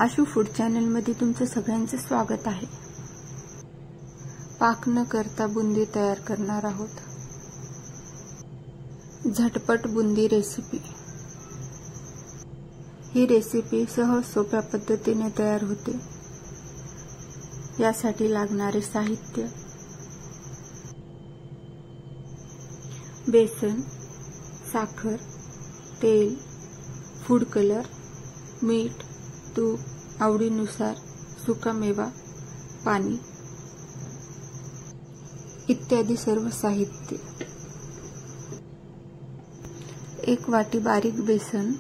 Ashu food चॅनलमध्ये तुमचं सगळ्यांचं स्वागत आहे। पाक न करता बुंदी तयार करणार आहोत। झटपट बुंदी रेसिपी। ही रेसिपी सहज सोप्या पद्धतीने तयार होते। यासाठी लागणारे साहित्य: बेसन, साखर, तेल, फूड कलर, मीठ, तूप, आवडीनुसार, सुकामेवा, पाणी इत्यादी सर्व साहित्य। 1 वाटी बारीक बेसन,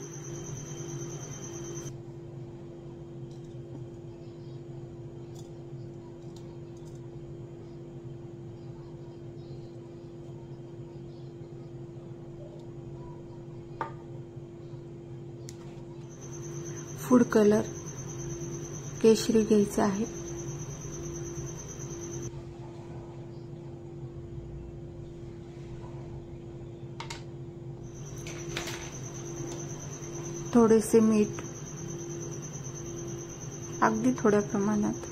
फूड कलर केशरी घ्यायचा आहे, थोडेसे मीठ, अगदी थोड्या प्रमाणात,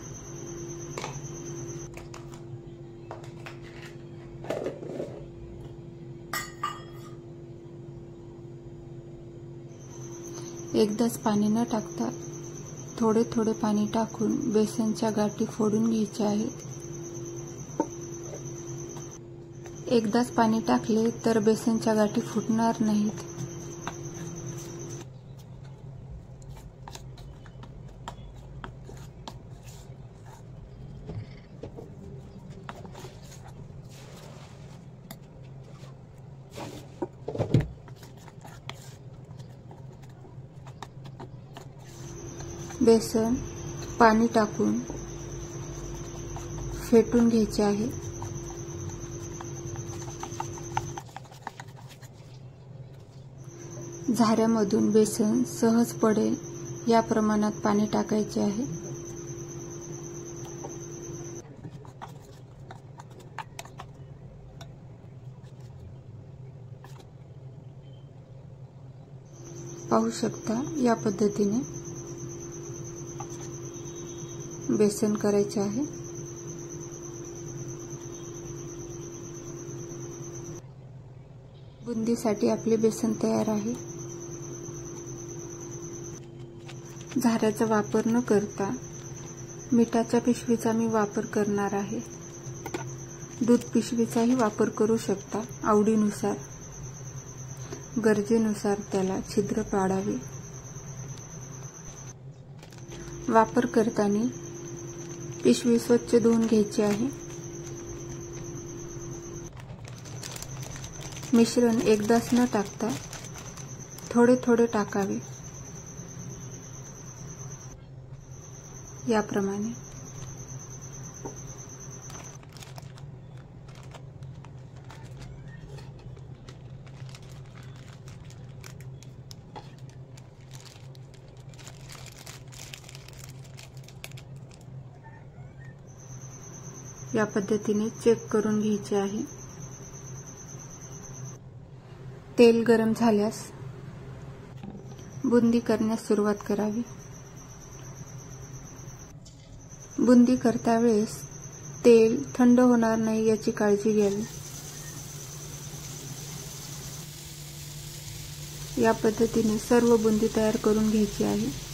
एकदाच पाणी न टाकता थोडे थोडे पाणी टाकून बेसनच्या गाठी फोडून घ्यायच्या आहेत। एकदाच पाणी टाकले तर बेसनच्या गाठी फुटणार नाहीत। बेसन पाणी टाकून फेटून घ्यायचे आहे। झाऱ्यामधून बेसन सहज पडेल या प्रमाणात पाणी टाकायचे आहे। पाहू शकता या पद्धतीने बेसन करायचे आहे। बुंदीसाठी आपले बेसन तयार आहे। झाऱ्याचा वापर न करता मिठाच्या पिशवीचा मी वापर करणार आहे। दूध पिशवीचाही वापर करू शकता, आवडीनुसार, गरजेनुसार त्याला छिद्र पाडावे। वापर करताना पिशवी स्वच्छ धुवून घ्यायची आहे। मिश्रण एकदाच न टाकता थोडे थोडे टाकावे, याप्रमाणे। या पद्धतीने चेक करून घ्यायचे आहे। तेल गरम झाल्यास बुंदी करण्यास सुरुवात करावी। बुंदी करता वेळेस तेल थंड होणार नाही याची काळजी घ्यावी। या पद्धतीने सर्व बुंदी तयार करून घ्यायची आहे।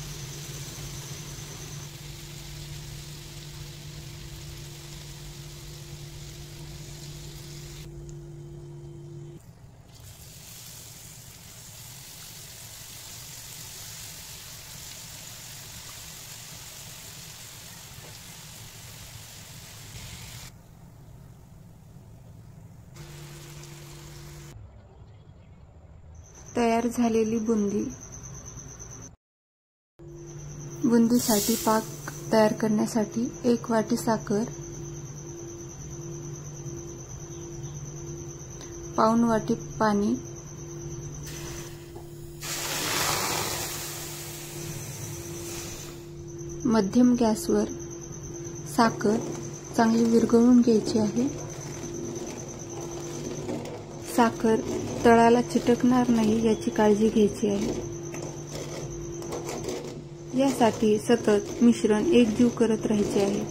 तयार झालेली बुंदीसाठी पाक तयार करण्यासाठी 1 वाटी साखर, पाऊण वाटी पाणी, मध्यम गॅसवर साखर चांगली विरघळून घ्यायची आहे। साखर तळाला चिटकणार नाही याची काळजी घ्यायची आहे। यासाठी सतत मिश्रण एकजीव करत राहायचे आहे.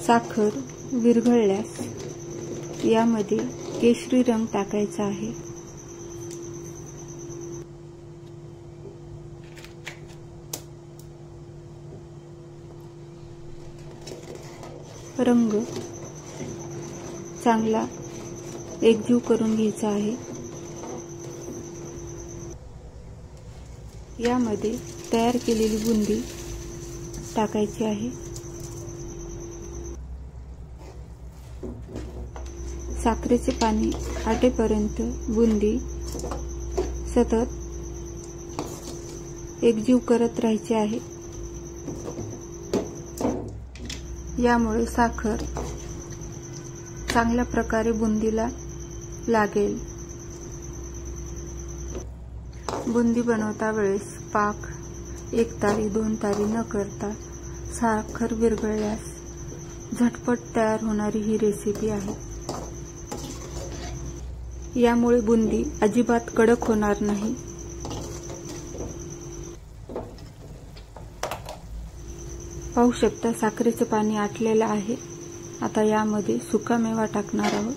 साखर विरघळल्यास यामध्ये केशरी रंग टाकायचा आहे. रंग चांगला एकजीव करून घ्यायचा आहे. यामध्ये तयार केलेली बुंदी टाकायची आहे. साखरेचे पाणी आटेपर्यंत बुंदी सतत एकजीव करत राहायचे आहे. यामुळे साखर चांगल्या प्रकारे बुंदीला लागेल. बुंदी बनवता वेळेस पाक 1 तारी 2 तारी न करता साखर विरघळल्यास झटपट तयार होणारी ही रेसिपी आहे. यामुळे बुंदी अजिबात कडक होणार नाही. पाहू शकता साखरेचं पाणी आटलेलं आहे. आता यामध्ये सुकामेवा टाकणार आहोत.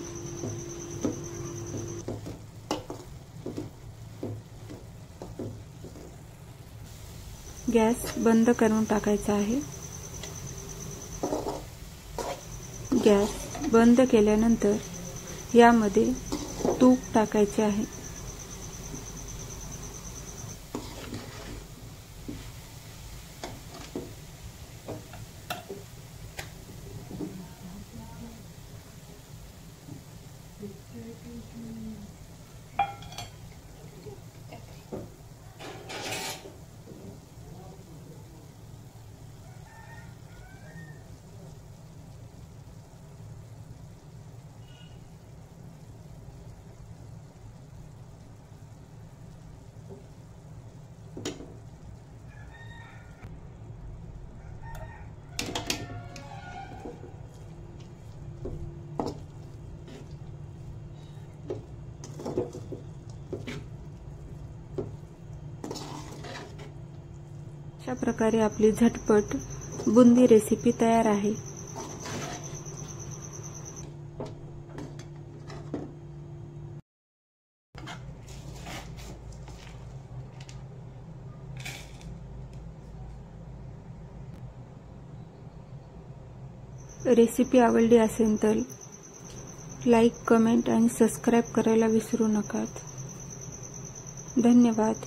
गॅस बंद करून टाकायचा आहे. गॅस बंद केल्यानंतर यामध्ये तूप टाकायचे आहे. अशा प्रकारे आपली झटपट बुंदी रेसिपी तयार आहे. रेसिपी आवडली असेल तर लाईक, कमेंट आणि सबस्क्राईब करायला विसरू नका. धन्यवाद.